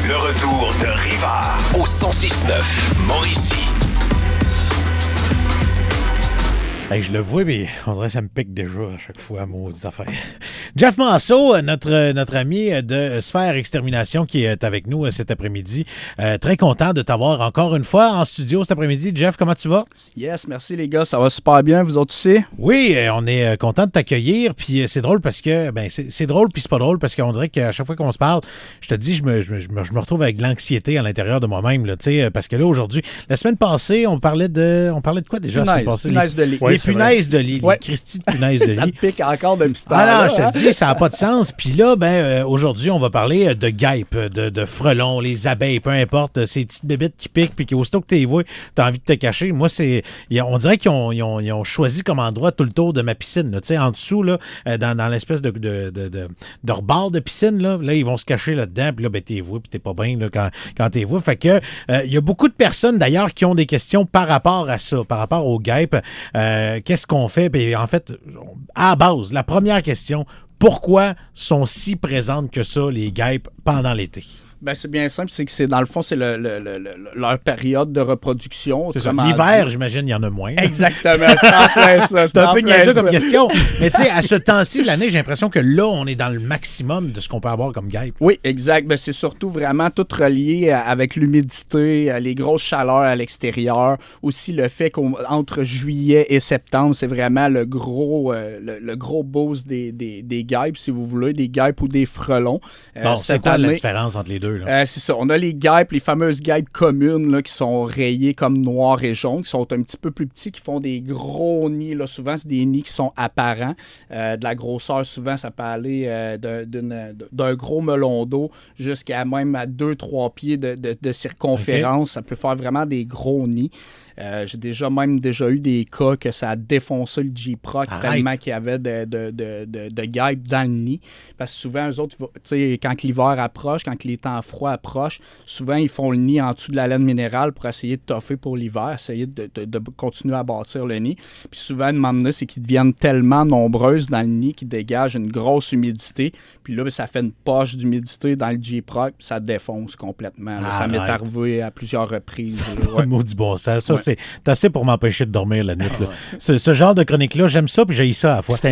Le retour de Rivard au 106.9 Mauricie. Hey, je le vois, mais on dirait que ça me pique déjà à chaque fois, maudites affaires. Jeff Manceau, notre ami de Sphère Extermination qui est avec nous cet après-midi. Très content de t'avoir encore une fois en studio cet après-midi. Jeff, comment tu vas? Yes, merci les gars, ça va super bien, vous autres aussi? Oui, on est content de t'accueillir, puis c'est drôle parce que, c'est drôle puis c'est pas drôle parce qu'on dirait qu'à chaque fois qu'on se parle, je te dis, je me retrouve avec de l'anxiété à l'intérieur de moi-même, là, parce que là, aujourd'hui, la semaine passée, on parlait de quoi déjà? Punaises de lit. Les punaises de lit, les Christy de punaises de lit. Ça te pique encore depuis ce temps-là. Je te dis, ça n'a pas de sens. Puis là, aujourd'hui, on va parler de guêpes, de frelons, les abeilles, peu importe, ces petites bébites qui piquent, puis qu'aussitôt que tu les vois, tu as envie de te cacher. Moi, on dirait qu'ils ont choisi comme endroit tout le tour de ma piscine. Là, en dessous, là, dans l'espèce de rebord de piscine, là, ils vont se cacher là-dedans, puis là, tu les vois, puis t'es pas bien là, quand tu les vois. Fait que il y a beaucoup de personnes, d'ailleurs, qui ont des questions par rapport à ça, par rapport aux guêpes. Qu'est-ce qu'on fait? Bien, en fait, à la base, la première question, pourquoi sont si présentes que ça, les guêpes, pendant l'été? Ben, c'est bien simple, c'est que c'est dans le fond, c'est leur période de reproduction. C'est ça. L'hiver, j'imagine, il y en a moins. Là. Exactement, c'est en plein ça. C'est un peu niaiseux comme question. Mais tu sais, à ce temps-ci de l'année, j'ai l'impression que là, on est dans le maximum de ce qu'on peut avoir comme guêpe. Oui, exact. Ben, c'est surtout vraiment tout relié avec l'humidité, les grosses chaleurs à l'extérieur. Aussi, le fait qu'entre juillet et septembre, c'est vraiment le gros boost des guêpes, si vous voulez, des guêpes ou des frelons. Bon, c'est quoi la différence entre les deux? C'est ça. On a les guêpes, les fameuses guêpes communes là, qui sont rayées comme noires et jaunes, qui sont un petit peu plus petits, qui font des gros nids. Là. Souvent, c'est des nids qui sont apparents. De la grosseur, souvent, ça peut aller d'un gros melon d'eau jusqu'à même à 2-3 pieds de circonférence. Okay. Ça peut faire vraiment des gros nids. J'ai déjà eu des cas que ça a défoncé le J-Proc tellement qu'il y avait de guêpes dans le nid. Parce que souvent, eux autres, quand l'hiver approche, quand les temps froids approchent, souvent, ils font le nid en dessous de la laine minérale pour essayer de toffer pour l'hiver, essayer de continuer à bâtir le nid. Puis souvent, le moment donné, c'est qu'ils deviennent tellement nombreuses dans le nid qu'ils dégagent une grosse humidité. Puis là, ça fait une poche d'humidité dans le J-Proc, puis ça défonce complètement. Là. Ça m'est arrivé à plusieurs reprises. Un mot du bon sens. Ça, c'est assez pour m'empêcher de dormir la nuit. Ce genre de chronique-là, j'aime ça, puis j'haïs ça à la fois. C'est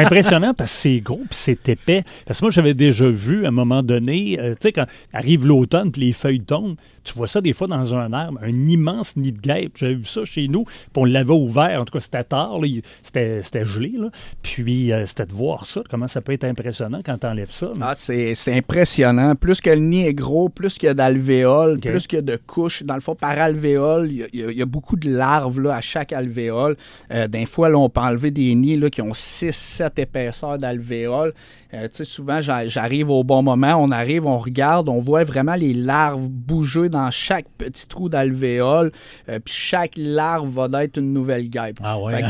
impressionnant parce que c'est gros, puis c'est épais. Parce que moi, j'avais déjà vu, à un moment donné, tu sais, quand arrive l'automne, puis les feuilles tombent, tu vois ça des fois dans un arbre, un immense nid de guêpe. J'avais vu ça chez nous, puis on l'avait ouvert. En tout cas, c'était tard, là, c'était gelé. Là. Puis, c'était de voir ça, comment ça peut être impressionnant quand tu enlèves ça. Mais... Ah, c'est impressionnant. Plus que le nid est gros, plus qu'il y a d'alvéoles, plus qu'il y a de couches. Dans le fond, par alvéole, il y a beaucoup de larves là, à chaque alvéole. Des fois, là, on peut enlever des nids là, qui ont 6-7 épaisseurs d'alvéoles. Souvent, j'arrive au bon moment, on arrive, on regarde, on voit vraiment les larves bouger dans chaque petit trou d'alvéole, puis chaque larve va être une nouvelle guêpe. Ah ouais. Fait que,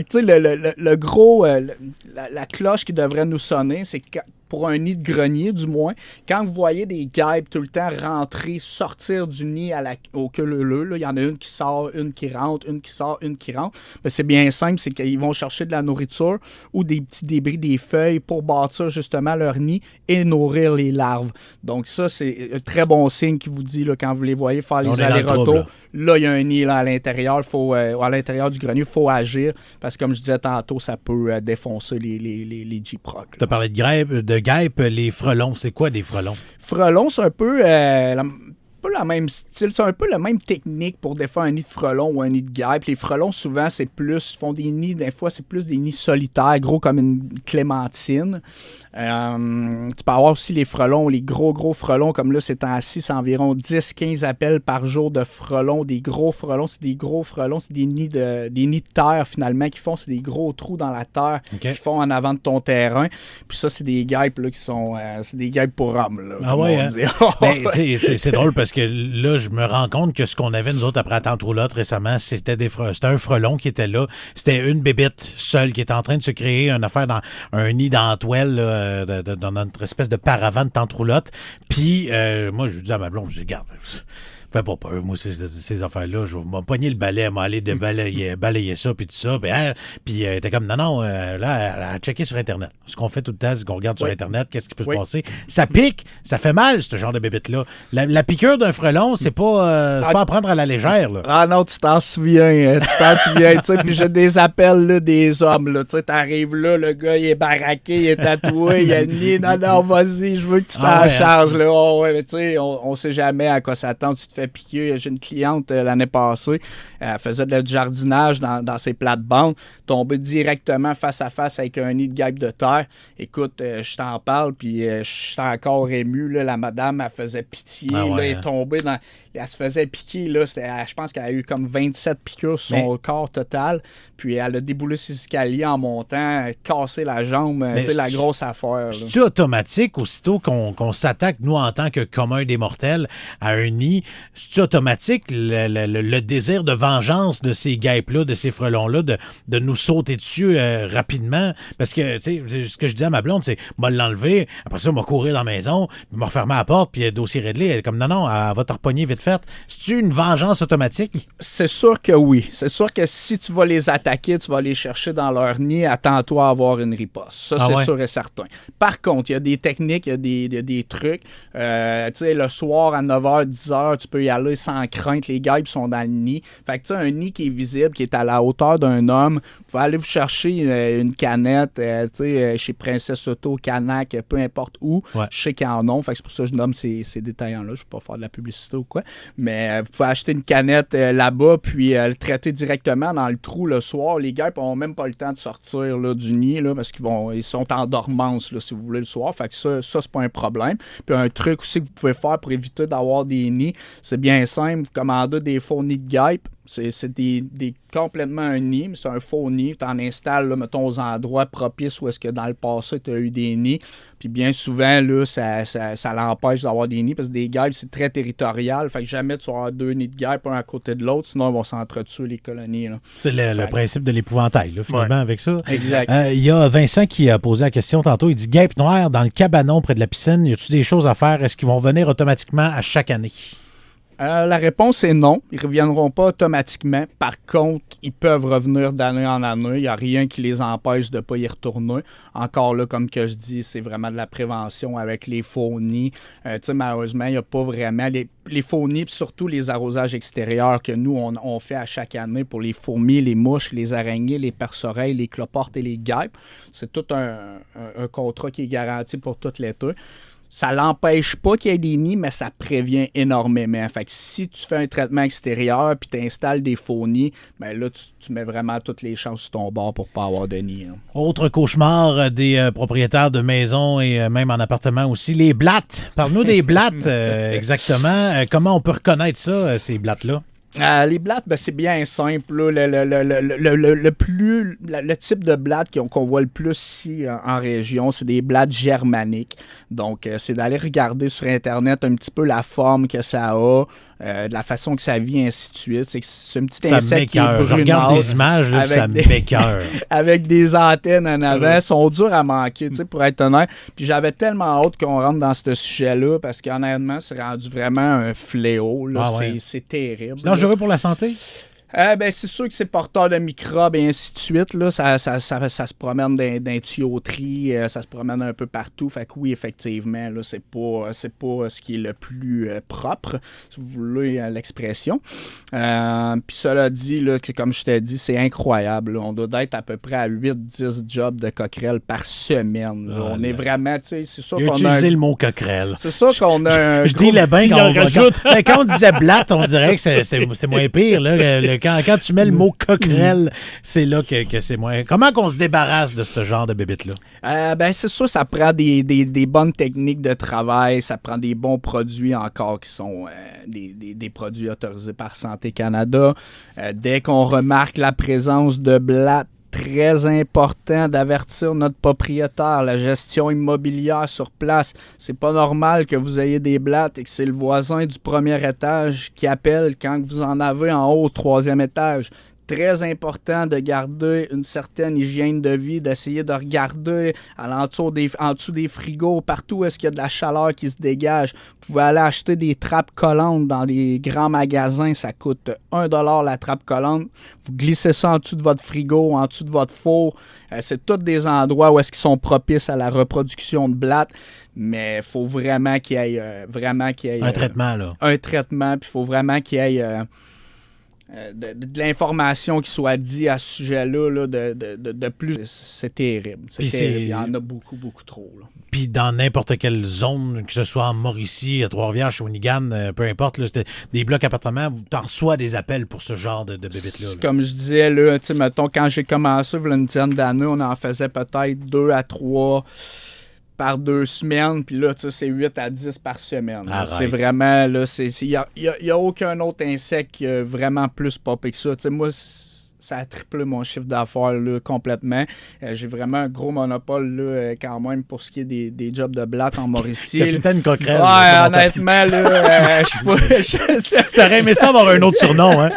tu sais, le gros, la cloche qui devrait nous sonner, c'est que pour un nid de grenier, du moins, quand vous voyez des guêpes tout le temps rentrer, sortir du nid au queue leu-leu, il y en a une qui sort, une qui rentre, une qui sort, une qui rentre. Mais c'est bien simple, c'est qu'ils vont chercher de la nourriture ou des petits débris des feuilles pour bâtir justement leur nid et nourrir les larves. Donc ça, c'est un très bon signe qui vous dit, là, quand vous les voyez faire les allers-retours, là, il y a un nid là, à l'intérieur du grenier, il faut agir, parce que comme je disais tantôt, ça peut défoncer les J-Proc. Tu as parlé de guêpes, les frelons, c'est quoi des frelons? Frelons, c'est un peu le même style, c'est un peu la même technique pour défaire un nid de frelon ou un nid de guêpe. Les frelons, souvent, font des nids, des fois, c'est plus des nids solitaires, gros comme une clémentine. Tu peux avoir aussi les frelons, les gros frelons, comme là, ces temps-ci, c'est environ 10-15 appels par jour de frelons. Des gros frelons, c'est des nids de terre, finalement, qui font, c'est des gros trous dans la terre, qui font en avant de ton terrain. Puis ça, c'est des guêpes, là, qui sont, c'est des guêpes pour hommes, là. Ah ouais, hein? C'est drôle parce que là, je me rends compte que ce qu'on avait, nous autres, après la tente roulotte récemment, c'était un frelon qui était là. C'était une bébête seule qui était en train de se créer une affaire dans un nid d'antoile, dans notre espèce de paravent de tente roulotte. Puis, moi, je dis à ma blonde, je dis, regarde, Fais pas peur, moi, ces affaires-là. Je vais m'empoigner le balai, m'aller balayer ça, puis tout ça. Puis t'es comme, non, là, à checker sur Internet. Ce qu'on fait tout le temps, c'est qu'on regarde sur Internet, qu'est-ce qui peut se passer. Ça pique, ça fait mal, ce genre de bébite-là. La piqûre d'un frelon, c'est pas à prendre à la légère, là. Ah non, tu t'en souviens, tu sais, puis j'ai des appels, là, des hommes, là, tu sais, t'arrives là, le gars, il est baraqué, il est tatoué, il a le nid, non, vas-y, je veux que tu t'en charges, là, mais tu sais, on sait jamais à quoi s'attendre, tu te fais piquer. J'ai une cliente l'année passée, elle faisait du jardinage dans ses plates-bandes, tombée directement face à face avec un nid de guêpe de terre. Écoute, je t'en parle, puis je suis encore ému, là, la madame, elle faisait pitié, elle est tombée dans... Elle se faisait piquer, là, je pense qu'elle a eu comme 27 piqûres sur son corps total, puis elle a déboulé ses escaliers en montant, cassé la jambe, tu sais, la grosse affaire. C'est-tu automatique, aussitôt qu'on s'attaque, nous, en tant que commun des mortels, à un nid, c'est-tu automatique, le désir de vengeance de ces guêpes-là, de ces frelons-là, de nous sauter dessus rapidement? Parce que, tu sais, ce que je dis à ma blonde, c'est, m'a l'enlever, après ça, m'a courir dans la maison, m'a refermé la porte, puis dossier réglé. Elle est comme, non, elle va te repogner vite fait. C'est-tu une vengeance automatique? C'est sûr que oui. C'est sûr que si tu vas les attaquer, tu vas les chercher dans leur nid, attends-toi à avoir une riposte. Ça, c'est sûr et certain. Par contre, il y a des techniques, il y a des trucs. Tu sais, le soir à 9h, 10h, tu peux y aller sans crainte. Les guêpes sont dans le nid. Fait que tu sais, un nid qui est visible, qui est à la hauteur d'un homme, vous pouvez aller vous chercher une canette, tu sais, chez Princesse Auto, Canac, peu importe où. Je sais qu'ils en ont. Fait que c'est pour ça que je nomme ces détaillants-là. Je ne vais pas faire de la publicité ou quoi. Mais vous pouvez acheter une canette là-bas, puis le traiter directement dans le trou le soir. Les guêpes n'ont même pas le temps de sortir là, du nid, là, parce ils sont en dormance, là, si vous voulez, le soir. Fait que ça c'est pas un problème. Puis un truc aussi que vous pouvez faire pour éviter d'avoir des nids, c'est bien simple. Vous commandez des faux nids de guêpes. C'est complètement un nid, mais c'est un faux nid. Tu en installes, là, mettons, aux endroits propices où est-ce que dans le passé, tu as eu des nids. Puis bien souvent, là, ça l'empêche d'avoir des nids parce que des guêpes, c'est très territorial. Fait que jamais tu vas avoir 2 nids de guêpes, un à côté de l'autre, sinon ils vont s'entretuer, les colonies. Là. C'est le principe de l'épouvantail, là, finalement, avec ça. Exact. Il y a Vincent qui a posé la question tantôt. Il dit, guêpes noires dans le cabanon près de la piscine, y a-t-il des choses à faire? Est-ce qu'ils vont venir automatiquement à chaque année? La réponse est non. Ils ne reviendront pas automatiquement. Par contre, ils peuvent revenir d'année en année. Il n'y a rien qui les empêche de ne pas y retourner. Encore là, comme que je dis, c'est vraiment de la prévention avec les faux nids. Malheureusement, il n'y a pas vraiment... Les faux nids, puis surtout les arrosages extérieurs que nous, on fait à chaque année pour les fourmis, les mouches, les araignées, les perce-oreilles, les cloportes et les guêpes. C'est tout un contrat qui est garanti pour tout l'été. Ça l'empêche pas qu'il y ait des nids, mais ça prévient énormément. Fait que si tu fais un traitement extérieur puis tu installes des faux nids, ben là, tu mets vraiment toutes les chances sur ton bord pour pas avoir de nid. Hein. Autre cauchemar des propriétaires de maisons et même en appartement aussi, les blattes. Parle-nous des blattes, exactement. Comment on peut reconnaître ça, ces blattes-là? Les blattes, ben, c'est bien simple. Là. Le type de blattes qu'on voit le plus ici en région, c'est des blattes germaniques. Donc, c'est d'aller regarder sur Internet un petit peu la forme que ça a, de la façon que ça vit, ainsi de suite. C'est un petit insecte qui est brunâtre. Je regarde des images, là, ça m'écoeure. Avec des antennes en avant. Sont durs à manquer, pour être honnête. Puis j'avais tellement hâte qu'on rentre dans ce sujet-là parce qu'honnêtement, c'est rendu vraiment un fléau. Là. C'est terrible. C'est dangereux pour la santé? C'est sûr que c'est porteur de microbes et ainsi de suite. Là. Ça se promène dans tuyauterie, ça se promène un peu partout. Fait que oui, effectivement, là, c'est pas ce qui est le plus propre, si vous voulez l'expression. Puis cela dit, là, comme je t'ai dit, c'est incroyable. Là. On doit être à peu près à 8-10 jobs de coquerelle par semaine. Là. On est vraiment, tu sais, c'est sûr qu'on a... Utilisé le mot coquerelle. C'est sûr qu'on a un... Je dis le bain quand on disait blatte, on dirait que c'est moins pire, là. Quand tu mets le mot coquerelle, c'est là que c'est moins... Comment qu'on se débarrasse de ce genre de bébite-là? C'est sûr, ça prend des bonnes techniques de travail, ça prend des bons produits encore qui sont des produits autorisés par Santé Canada. Dès qu'on remarque la présence de blattes, très important d'avertir notre propriétaire, la gestion immobilière sur place. C'est pas normal que vous ayez des blattes et que c'est le voisin du premier étage qui appelle quand vous en avez en haut au 3e étage. très important de garder une certaine hygiène de vie, d'essayer de regarder en dessous des frigos, partout où est-ce qu'il y a de la chaleur qui se dégage. Vous pouvez aller acheter des trappes collantes dans les grands magasins. Ça coûte 1$ la trappe collante. Vous glissez ça en dessous de votre frigo, en dessous de votre four. C'est tous des endroits où est-ce qu'ils sont propices à la reproduction de blattes. Mais il faut vraiment qu'il y ait... un traitement, là. Un traitement, puis il faut vraiment qu'il y ait... de l'information qui soit dit à ce sujet-là là, de plus. C'est terrible. Il y en a beaucoup, beaucoup trop. Là. Puis dans n'importe quelle zone, que ce soit en Mauricie, à Trois-Rivières, Shawinigan, peu importe, là, des blocs appartements, tu en reçois des appels pour ce genre de bébites-là. Comme je disais, là, mettons, quand j'ai commencé, il y a une dizaine d'années, on en faisait peut-être 2 à 3 par 2 semaines, puis là, c'est 8 à 10 par semaine. C'est vraiment, là, il n'y a aucun autre insecte qui a vraiment plus popé que ça. Moi, ça a triplé mon chiffre d'affaires là, complètement. J'ai vraiment un gros monopole là, quand même pour ce qui est des jobs de blatte en Mauricie. Capitaine Coquerel. Ouais, honnêtement, là, T'aurais aimé ça avoir un autre surnom, hein?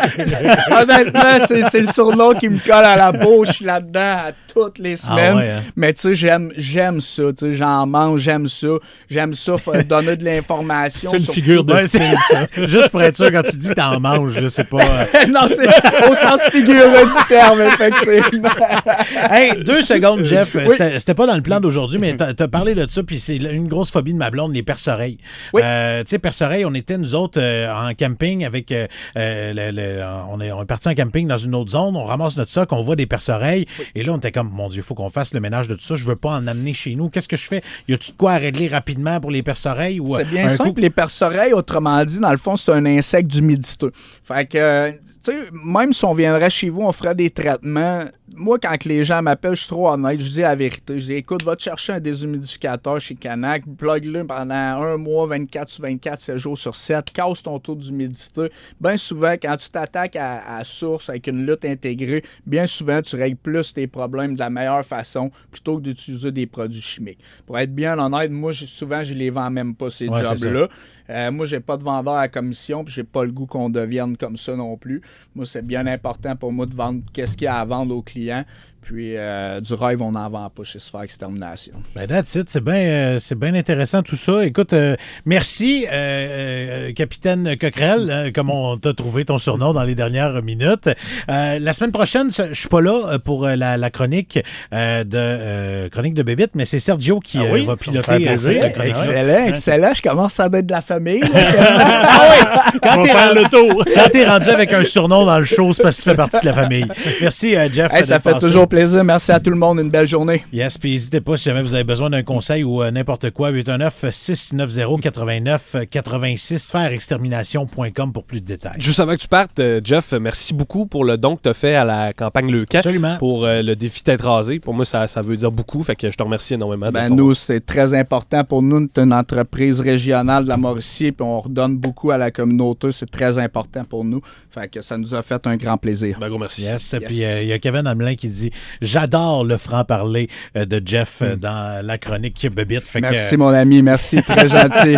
Honnêtement, c'est le surnom qui me colle à la bouche là-dedans à toutes les semaines. Ah ouais, hein? Mais tu sais, j'aime ça. J'en mange, j'aime ça. J'aime ça, donner de l'information. C'est une figure de style, ça. Juste pour être sûr, quand tu dis t'en manges, là, c'est pas... Non, c'est au sens figuré du terme, effectivement. Hey, 2 secondes, Jeff. Oui. C'était pas dans le plan d'aujourd'hui, mais t'as parlé de ça, puis c'est une grosse phobie de ma blonde, les perce-oreilles. Oui. Tu sais, perce-oreilles, on était, nous autres, en camping avec... on est parti en camping dans une autre zone, on ramasse notre sac, on voit des perce-oreilles, et là, on était comme, mon Dieu, il faut qu'on fasse le ménage de tout ça, je veux pas en amener chez nous. Qu'est-ce que je fais? Y a-tu de quoi à régler rapidement pour les perce-oreilles? Ou, c'est bien simple, les perce-oreilles, autrement dit, dans le fond, c'est un insecte d'humidité. Fait que, tu sais, même si on viendrait chez vous, on ferait des traitements. Moi, quand les gens m'appellent, je suis trop honnête, je dis la vérité. Je dis, écoute, va te chercher un déshumidificateur chez Canac, plug-le pendant 1 mois, 24 sur 24, 7 jours sur 7, casse ton taux d'humidité. Bien souvent, quand tu t'attaques à la source avec une lutte intégrée, bien souvent, tu règles plus tes problèmes de la meilleure façon plutôt que d'utiliser des produits chimiques. Pour être bien honnête, moi, souvent, je les vends même pas, ces jobs-là. Moi, j'ai pas de vendeur à commission, puis j'ai pas le goût qu'on devienne comme ça non plus. Moi, c'est bien important pour moi de vendre qu'est-ce qu'il y a à vendre aux clients. Puis du rêve, on n'en vend pas chez Sphère Extermination. Ben that's it. C'est bien intéressant tout ça. Écoute, merci, Capitaine Coquerel, comme on t'a trouvé ton surnom dans les dernières minutes. La semaine prochaine, je suis pas là pour la chronique de Bébite, mais c'est Sergio qui va piloter cette chronique. Excellent. Je commence à être de la famille. Quand t'es rendu avec un surnom dans le show, c'est parce que tu fais partie de la famille. Merci, Jeff. Ça fait toujours plaisir. Merci à tout le monde. Une belle journée. Yes, puis n'hésitez pas si jamais vous avez besoin d'un conseil ou n'importe quoi. 819-690-89-86, sphèreextermination.com pour plus de détails. Juste avant que tu partes, Jeff, merci beaucoup pour le don que tu as fait à la campagne Leucan. Absolument. Pour le défi tête rasée. Pour moi, ça veut dire beaucoup. Fait que je te remercie énormément. Nous, c'est très important pour nous. C'est une entreprise régionale de la Mauricie, puis on redonne beaucoup à la communauté. C'est très important pour nous. Fait que ça nous a fait un grand plaisir. Gros merci. Yes. Puis il y a Kevin Hamelin qui dit « J'adore le franc-parler de Jeff dans la chronique Bébite. » Merci, mon ami. Merci. Très gentil.